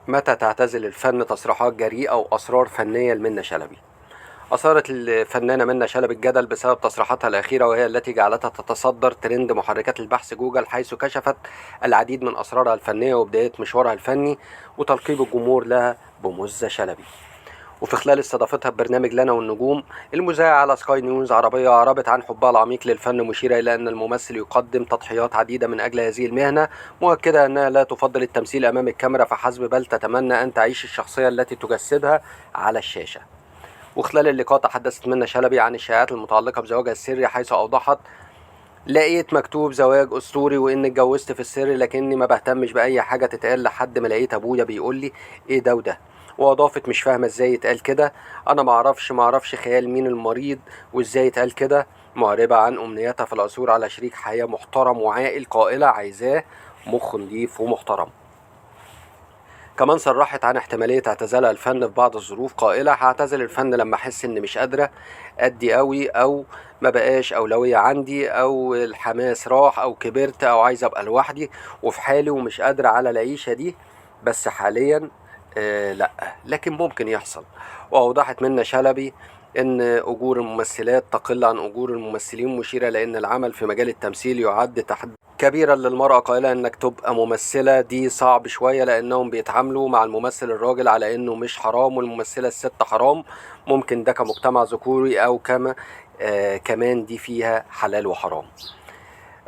متى تعتزل الفن؟ تصريحات جريئة وأسرار فنية لمنى شلبي. أثارت الفنانة منى شلبي الجدل بسبب تصريحاتها الأخيرة، وهي التي جعلتها تتصدر ترند محركات البحث جوجل، حيث كشفت العديد من أسرارها الفنية وبداية مشوارها الفني وتلقيب الجمهور لها بمزة شلبي. وفي خلال استضافتها ببرنامج لنا والنجوم المذاع على سكاي نيوز عربية، أعربت عن حبها العميق للفن، مشيرة إلى أن الممثل يقدم تضحيات عديدة من أجل هذه المهنة، مؤكدة أنها لا تفضل التمثيل أمام الكاميرا فحسب، بل تتمنى أن تعيش الشخصية التي تجسدها على الشاشة. وخلال اللقاء تحدثت منى شلبي عن الشائعات المتعلقة بزواجها السري، حيث أوضحت: لقيت مكتوب زواج أسطوري وإني اتجوزت في السر، لكني ما بهتمش بأي حاجة تتقال لحد ما لقيت أبويا بيقول لي إيه ده وده. وأضافت: مش فاهمة إزاي يتقال كده، أنا معرفش خيال مين المريض وإزاي يتقال كده. معربة عن أمنيتها في العثور على شريك حياة محترم وعاقل، قائلة: عايزاه مخ نضيف ومحترم. كمان صرحت عن احتمالية اعتزالها الفن في بعض الظروف، قائلة: هعتزل الفن لما احس ان مش قادرة ادي قوي، او ما بقاش اولوية عندي، او الحماس راح، او كبرت، او عايزة ابقى لوحدي وفي حالي ومش قادرة على العيشة دي. بس حاليا لا، لكن ممكن يحصل. واوضحت منى شلبي ان اجور الممثلات تقل عن اجور الممثلين، مشيرة لان العمل في مجال التمثيل يعد تحدي كبيرة للمرأة، قائلة انك تبقى ممثلة دي صعب شوية لانهم بيتعاملوا مع الممثل الراجل على انه مش حرام والممثلة الست حرام، ممكن ده كمجتمع ذكوري او كما كمان دي فيها حلال وحرام.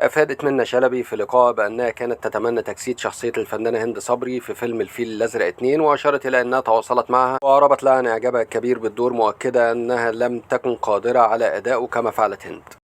افادت منى شلبي في لقاء بانها كانت تتمنى تجسيد شخصية الفنانة هند صبري في فيلم الفيل الازرق 2، واشارت الى انها تواصلت معها وأعربت لها عن اعجابها الكبير بالدور، مؤكدة انها لم تكن قادرة على ادائه كما فعلت هند.